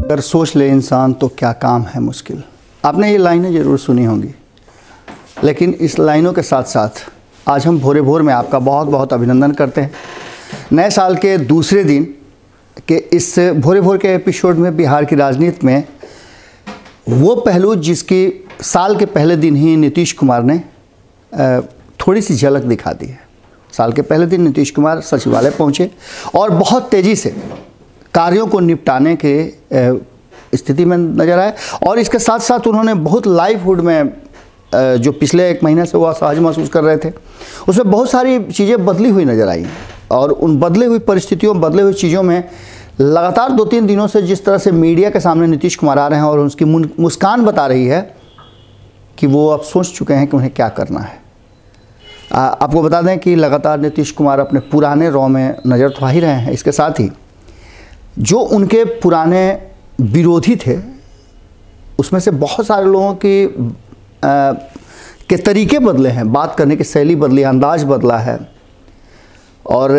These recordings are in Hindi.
अगर सोच ले इंसान तो क्या काम है मुश्किल। आपने ये लाइनें ज़रूर सुनी होंगी, लेकिन इस लाइनों के साथ साथ आज हम भोरे भोर में आपका बहुत बहुत अभिनंदन करते हैं। नए साल के दूसरे दिन के इस भोरे भोर के एपिसोड में बिहार की राजनीति में वो पहलू जिसकी साल के पहले दिन ही नीतीश कुमार ने थोड़ी सी झलक दिखा दी है। साल के पहले दिन नीतीश कुमार सचिवालय पहुंचे और बहुत तेज़ी से कार्यों को निपटाने के स्थिति में नजर आए। और इसके साथ साथ उन्होंने बहुत लाइवहुड में जो पिछले एक महीने से वो असहज महसूस कर रहे थे, उसमें बहुत सारी चीज़ें बदली हुई नज़र आई। और उन बदले हुई परिस्थितियों, बदले हुई चीज़ों में लगातार 2-3 दिनों से जिस तरह से मीडिया के सामने नीतीश कुमार आ रहे हैं और उसकी मुस्कान बता रही है कि वो अब सोच चुके हैं कि उन्हें क्या करना है। आपको बता दें कि लगातार नीतीश कुमार अपने पुराने रॉ में नज़र तो आ ही रहे हैं। इसके साथ ही जो उनके पुराने विरोधी थे उसमें से बहुत सारे लोगों के तरीके बदले हैं, बात करने की शैली बदली, अंदाज बदला है। और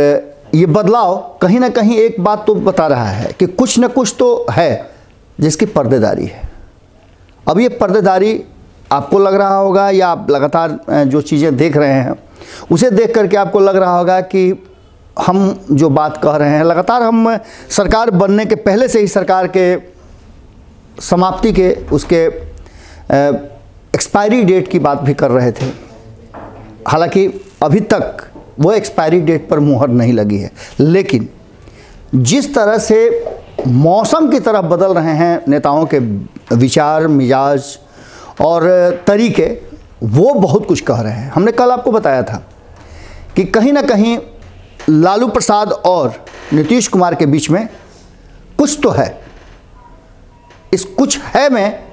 ये बदलाव कहीं ना कहीं एक बात तो बता रहा है कि कुछ न कुछ तो है जिसकी पर्देदारी है। अब ये पर्देदारी आपको लग रहा होगा या आप लगातार जो चीज़ें देख रहे हैं उसे देख करके आपको लग रहा होगा कि हम जो बात कह रहे हैं, लगातार हम सरकार बनने के पहले से ही सरकार के समाप्ति के उसके एक्सपायरी डेट की बात भी कर रहे थे। हालांकि अभी तक वो एक्सपायरी डेट पर मुहर नहीं लगी है, लेकिन जिस तरह से मौसम की तरफ बदल रहे हैं नेताओं के विचार, मिजाज और तरीके, वो बहुत कुछ कह रहे हैं। हमने कल आपको बताया था कि कहीं ना कहीं लालू प्रसाद और नीतीश कुमार के बीच में कुछ तो है। इस कुछ है में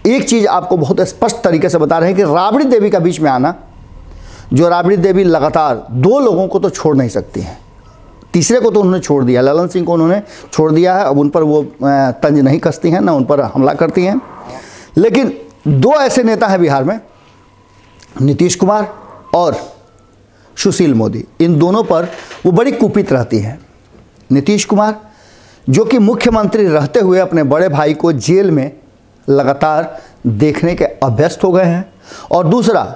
एक चीज़ आपको बहुत स्पष्ट तरीके से बता रहे हैं कि राबड़ी देवी का बीच में आना, जो राबड़ी देवी लगातार 2 लोगों को तो छोड़ नहीं सकती हैं, तीसरे को तो उन्होंने छोड़ दिया, ललन सिंह को उन्होंने छोड़ दिया है। अब उन पर वो तंज नहीं कसती हैं, ना उन पर हमला करती हैं। लेकिन 2 ऐसे नेता हैं बिहार में, नीतीश कुमार और सुशील मोदी। इन दोनों पर वो बड़ी कुपित रहती हैं। नीतीश कुमार जो कि मुख्यमंत्री रहते हुए अपने बड़े भाई को जेल में लगातार देखने के अभ्यस्त हो गए हैं, और दूसरा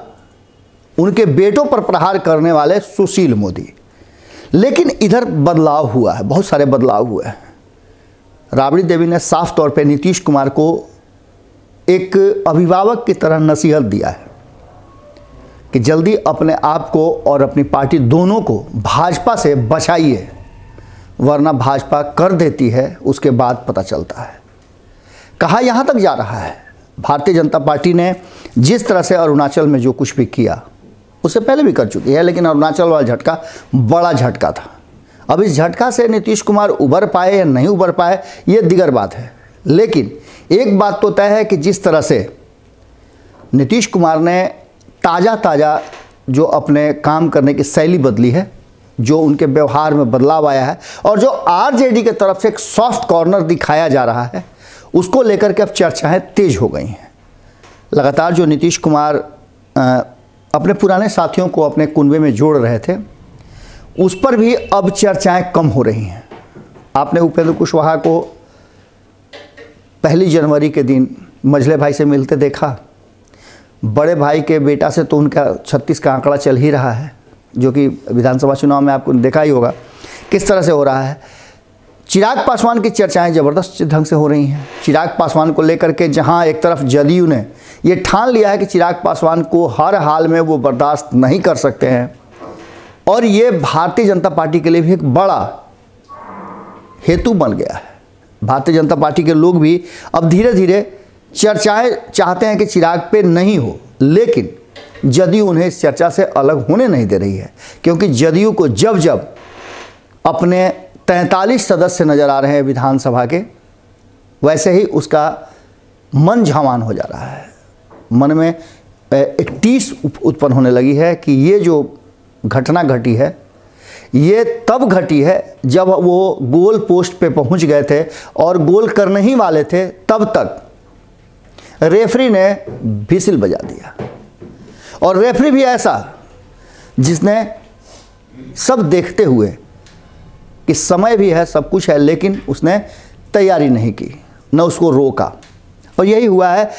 उनके बेटों पर प्रहार करने वाले सुशील मोदी। लेकिन इधर बदलाव हुआ है, बहुत सारे बदलाव हुए हैं। राबड़ी देवी ने साफ तौर पे नीतीश कुमार को एक अभिभावक की तरह नसीहत दिया है कि जल्दी अपने आप को और अपनी पार्टी दोनों को भाजपा से बचाइए, वरना भाजपा कर देती है, उसके बाद पता चलता है। कहा यहाँ तक जा रहा है, भारतीय जनता पार्टी ने जिस तरह से अरुणाचल में जो कुछ भी किया उससे पहले भी कर चुकी है, लेकिन अरुणाचल वाला झटका बड़ा झटका था। अब इस झटका से नीतीश कुमार उबर पाए या नहीं उबर पाए ये दिगर बात है। लेकिन एक बात तो तय है कि जिस तरह से नीतीश कुमार ने ताज़ा जो अपने काम करने की शैली बदली है, जो उनके व्यवहार में बदलाव आया है, और जो आरजेडी के तरफ से एक सॉफ्ट कॉर्नर दिखाया जा रहा है, उसको लेकर के अब चर्चाएं तेज हो गई हैं। लगातार जो नीतीश कुमार अपने पुराने साथियों को अपने कुनबे में जोड़ रहे थे, उस पर भी अब चर्चाएं कम हो रही हैं। आपने उपेंद्र कुशवाहा को 1 जनवरी के दिन मझले भाई से मिलते देखा। बड़े भाई के बेटा से तो उनका 36 का आंकड़ा चल ही रहा है, जो कि विधानसभा चुनाव में आपको देखा ही होगा किस तरह से हो रहा है। चिराग पासवान की चर्चाएं ज़बरदस्त ढंग से हो रही हैं। चिराग पासवान को लेकर के जहां एक तरफ जदयू ने ये ठान लिया है कि चिराग पासवान को हर हाल में वो बर्दाश्त नहीं कर सकते हैं, और ये भारतीय जनता पार्टी के लिए भी एक बड़ा हेतु बन गया है। भारतीय जनता पार्टी के लोग भी अब धीरे धीरे चर्चाएं चाहते हैं कि चिराग पे नहीं हो, लेकिन जदयू उन्हें इस चर्चा से अलग होने नहीं दे रही है, क्योंकि जदयू को जब जब अपने 43 सदस्य नज़र आ रहे हैं विधानसभा के, वैसे ही उसका मन झामान हो जा रहा है। मन में एक टीस उत्पन्न होने लगी है कि ये जो घटना घटी है ये तब घटी है जब वो गोल पोस्ट पे पहुंच गए थे और गोल करने ही वाले थे, तब तक रेफरी ने व्हिसिल बजा दिया। और रेफरी भी ऐसा जिसने सब देखते हुए कि समय भी है, सब कुछ है, लेकिन उसने तैयारी नहीं की। न उसको रोका। और यही हुआ है,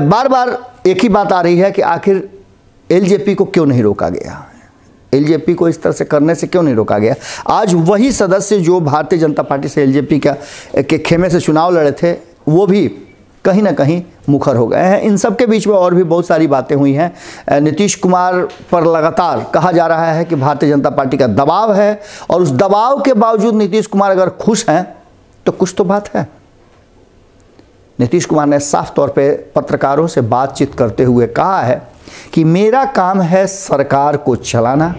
बार बार एक ही बात आ रही है कि आखिर एलजेपी को क्यों नहीं रोका गया, एलजेपी को इस तरह से करने से क्यों नहीं रोका गया। आज वही सदस्य जो भारतीय जनता पार्टी से एलजेपी के खेमे से चुनाव लड़े थे, वो भी कहीं ना कहीं मुखर हो गए हैं। इन सब के बीच में और भी बहुत सारी बातें हुई हैं। नीतीश कुमार पर लगातार कहा जा रहा है कि भारतीय जनता पार्टी का दबाव है, और उस दबाव के बावजूद नीतीश कुमार अगर खुश हैं तो कुछ तो बात है। नीतीश कुमार ने साफ तौर पे पत्रकारों से बातचीत करते हुए कहा है कि मेरा काम है सरकार को चलाना।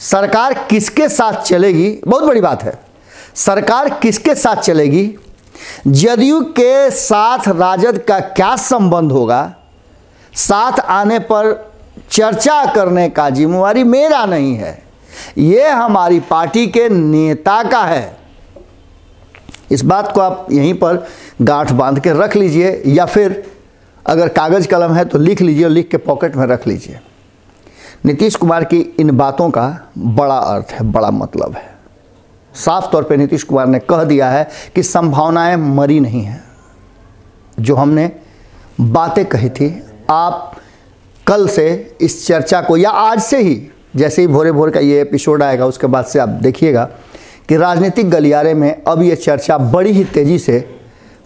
सरकार किसके साथ चलेगी, बहुत बड़ी बात है, सरकार किसके साथ चलेगी, जदयू के साथ राजद का क्या संबंध होगा, साथ आने पर चर्चा करने का जिम्मेवारी मेरा नहीं है, ये हमारी पार्टी के नेता का है। इस बात को आप यहीं पर गांठ बांध के रख लीजिए, या फिर अगर कागज़ कलम है तो लिख लीजिए और लिख के पॉकेट में रख लीजिए। नीतीश कुमार की इन बातों का बड़ा अर्थ है, बड़ा मतलब है। साफ तौर पे नीतीश कुमार ने कह दिया है कि संभावनाएं मरी नहीं हैं। जो हमने बातें कही थी, आप कल से इस चर्चा को, या आज से ही, जैसे ही भोरे भोर का ये एपिसोड आएगा उसके बाद से आप देखिएगा कि राजनीतिक गलियारे में अब ये चर्चा बड़ी ही तेज़ी से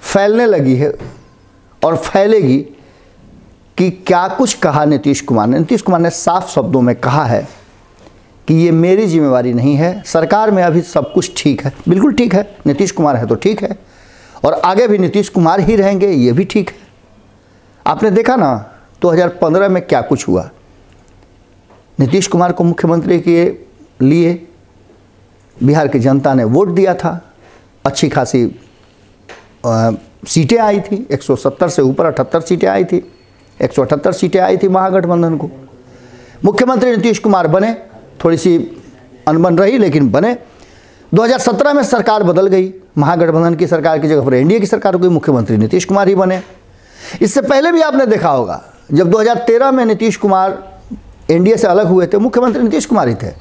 फैलने लगी है और फैलेगी कि क्या कुछ कहा नीतीश कुमार ने। नीतीश कुमार ने साफ शब्दों में कहा है कि ये मेरी जिम्मेवारी नहीं है, सरकार में अभी सब कुछ ठीक है। बिल्कुल ठीक है, नीतीश कुमार है तो ठीक है, और आगे भी नीतीश कुमार ही रहेंगे, ये भी ठीक है। आपने देखा ना 2015 में क्या कुछ हुआ। नीतीश कुमार को मुख्यमंत्री के लिए बिहार की जनता ने वोट दिया था, अच्छी खासी सीटें आई थी, 170 से ऊपर 78 सीटें आई थी, 178 सीटें आई थी महागठबंधन को। मुख्यमंत्री नीतीश कुमार बने, थोड़ी सी अनबन रही लेकिन बने। 2017 में सरकार बदल गई, महागठबंधन की सरकार की जगह पर एनडीए की सरकार हुई, मुख्यमंत्री नीतीश कुमार ही बने। इससे पहले भी आपने देखा होगा, जब 2013 में नीतीश कुमार एनडीए से अलग हुए थे, मुख्यमंत्री नीतीश कुमार ही थे।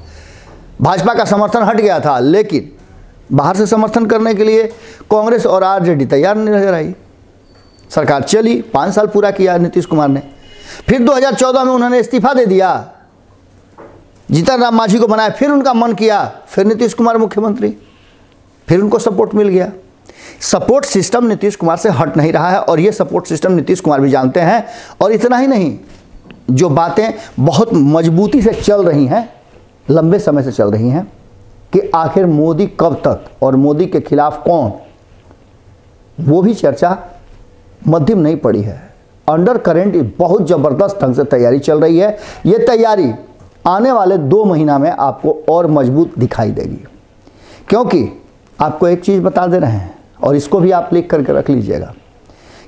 भाजपा का समर्थन हट गया था, लेकिन बाहर से समर्थन करने के लिए कांग्रेस और आरजेडी तैयार नहीं नजर आई। सरकार चली, 5 साल पूरा किया नीतीश कुमार ने। फिर 2014 में उन्होंने इस्तीफा दे दिया, जीतन राम मांझी को बनाया, फिर उनका मन किया, फिर नीतीश कुमार मुख्यमंत्री, फिर उनको सपोर्ट मिल गया। सपोर्ट सिस्टम नीतीश कुमार से हट नहीं रहा है, और ये सपोर्ट सिस्टम नीतीश कुमार भी जानते हैं। और इतना ही नहीं, जो बातें बहुत मजबूती से चल रही हैं, लंबे समय से चल रही हैं, कि आखिर मोदी कब तक और मोदी के खिलाफ कौन, वो भी चर्चा मध्यम नहीं पड़ी है। अंडर करेंट बहुत ज़बरदस्त ढंग से तैयारी चल रही है। ये तैयारी आने वाले 2 महीना में आपको और मजबूत दिखाई देगी, क्योंकि आपको एक चीज़ बता दे रहे हैं, और इसको भी आप लिख करके रख लीजिएगा,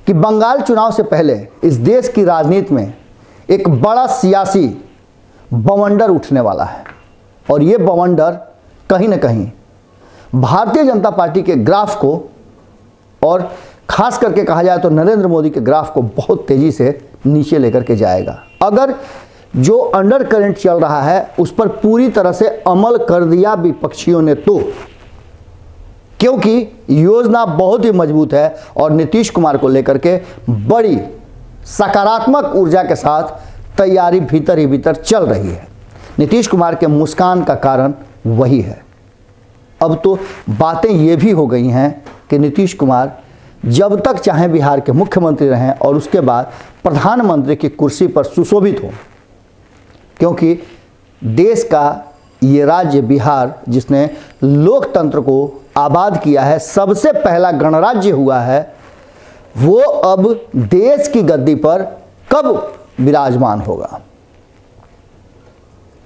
कि बंगाल चुनाव से पहले इस देश की राजनीति में एक बड़ा सियासी बवंडर उठने वाला है। और ये बवंडर कहीं ना कहीं भारतीय जनता पार्टी के ग्राफ को, और खास करके कहा जाए तो नरेंद्र मोदी के ग्राफ को, बहुत तेज़ी से नीचे लेकर के जाएगा। अगर जो अंडर करंट चल रहा है उस पर पूरी तरह से अमल कर दिया विपक्षियों ने तो, क्योंकि योजना बहुत ही मजबूत है और नीतीश कुमार को लेकर के बड़ी सकारात्मक ऊर्जा के साथ तैयारी भीतर ही भीतर चल रही है। नीतीश कुमार के मुस्कान का कारण वही है। अब तो बातें ये भी हो गई हैं कि नीतीश कुमार जब तक चाहे बिहार के मुख्यमंत्री रहें और उसके बाद प्रधानमंत्री की कुर्सी पर सुशोभित हों, क्योंकि देश का ये राज्य बिहार, जिसने लोकतंत्र को आबाद किया है, सबसे पहला गणराज्य हुआ है, वो अब देश की गद्दी पर कब विराजमान होगा,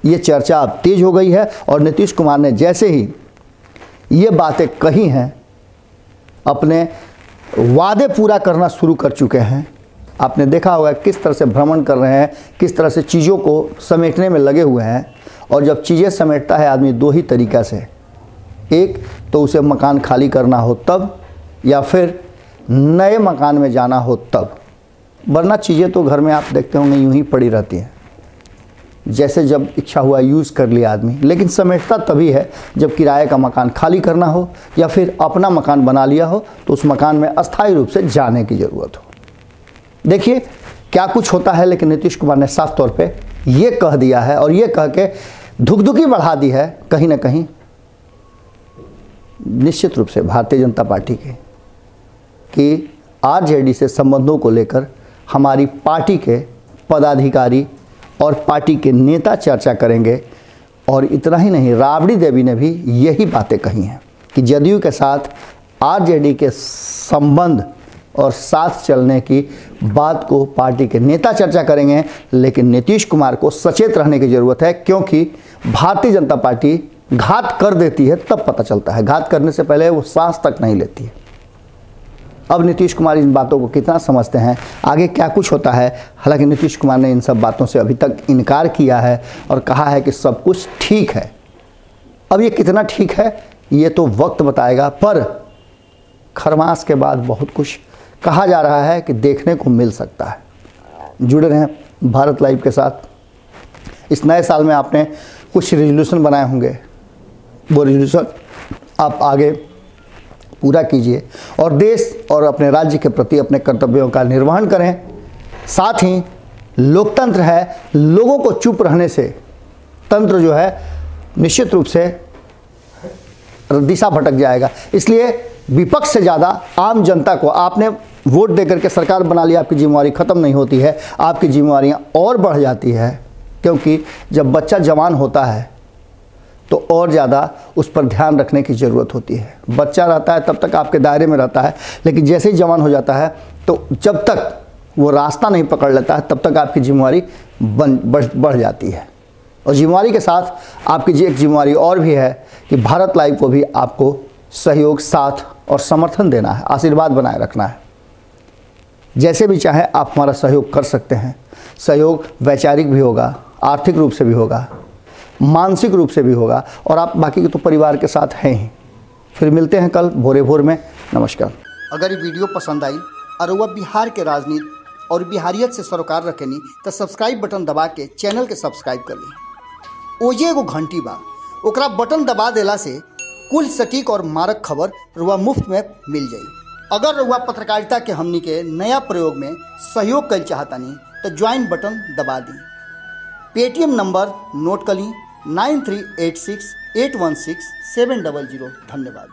ये चर्चा अब तेज हो गई है। और नीतीश कुमार ने जैसे ही ये बातें कही हैं, अपने वादे पूरा करना शुरू कर चुके हैं। आपने देखा होगा किस तरह से भ्रमण कर रहे हैं, किस तरह से चीज़ों को समेटने में लगे हुए हैं। और जब चीज़ें समेटता है आदमी 2 ही तरीक़ा से, एक तो उसे मकान खाली करना हो तब, या फिर नए मकान में जाना हो तब, वरना चीज़ें तो घर में आप देखते होंगे यूं ही पड़ी रहती हैं। जैसे जब इच्छा हुआ यूज़ कर लिया आदमी, लेकिन समेटता तभी है जब किराए का मकान खाली करना हो या फिर अपना मकान बना लिया हो तो उस मकान में अस्थायी रूप से जाने की ज़रूरत हो। देखिए क्या कुछ होता है, लेकिन नीतीश कुमार ने साफ तौर पे ये कह दिया है और ये कह के धुकधुकी बढ़ा दी है कहीं ना कहीं निश्चित रूप से भारतीय जनता पार्टी के कि आरजेडी से संबंधों को लेकर हमारी पार्टी के पदाधिकारी और पार्टी के नेता चर्चा करेंगे। और इतना ही नहीं, राबड़ी देवी ने भी यही बातें कही हैं कि जदयू के साथ आरजेडी के संबंध और साथ चलने की बात को पार्टी के नेता चर्चा करेंगे, लेकिन नीतीश कुमार को सचेत रहने की ज़रूरत है, क्योंकि भारतीय जनता पार्टी घात कर देती है तब पता चलता है, घात करने से पहले वो सांस तक नहीं लेती है। अब नीतीश कुमार इन बातों को कितना समझते हैं, आगे क्या कुछ होता है। हालांकि नीतीश कुमार ने इन सब बातों से अभी तक इनकार किया है और कहा है कि सब कुछ ठीक है। अब ये कितना ठीक है ये तो वक्त बताएगा, पर खरमास के बाद बहुत कुछ कहा जा रहा है कि देखने को मिल सकता है। जुड़े रहें भारत लाइव के साथ। इस नए साल में आपने कुछ रेजोल्यूशन बनाए होंगे, वो रेजोल्यूशन आप आगे पूरा कीजिए और देश और अपने राज्य के प्रति अपने कर्तव्यों का निर्वहन करें। साथ ही लोकतंत्र है, लोगों को चुप रहने से तंत्र जो है निश्चित रूप से दिशा भटक जाएगा। इसलिए विपक्ष से ज़्यादा आम जनता को आपने वोट देकर के सरकार बना लिया, आपकी जिम्मेवारी ख़त्म नहीं होती है, आपकी जिम्मेवारियां और बढ़ जाती है, क्योंकि जब बच्चा जवान होता है तो और ज़्यादा उस पर ध्यान रखने की ज़रूरत होती है। बच्चा रहता है तब तक आपके दायरे में रहता है, लेकिन जैसे ही जवान हो जाता है तो जब तक वो रास्ता नहीं पकड़ लेता है तब तक आपकी जिम्मेवारी बढ़ जाती है। और जिम्मेवारी के साथ आपकी एक जिम्मेवारी और भी है कि भारत लाइव को भी आपको सहयोग, साथ और समर्थन देना है, आशीर्वाद बनाए रखना है। जैसे भी चाहे आप हमारा सहयोग कर सकते हैं। सहयोग वैचारिक भी होगा, आर्थिक रूप से भी होगा, मानसिक रूप से भी होगा, और आप बाकी के तो परिवार के साथ हैं ही। फिर मिलते हैं कल भोरे भोर में। नमस्कार। अगर ये वीडियो पसंद आई और वह बिहार के राजनीति और बिहारियत से सरोकार रखेनी तो सब्सक्राइब बटन दबा के चैनल के सब्सक्राइब कर ली। ओजे एगो घंटी बा, ओकरा बटन दबा देला से कुल सटीक और मारक खबर रुआ मुफ्त में मिल जाई। अगर रुआ पत्रकारिता के हमनी के नया प्रयोग में सहयोग कर चाहतानी तो ज्वाइन बटन दबा दी। पेटीएम नंबर नोट कर ली 9386816700। धन्यवाद।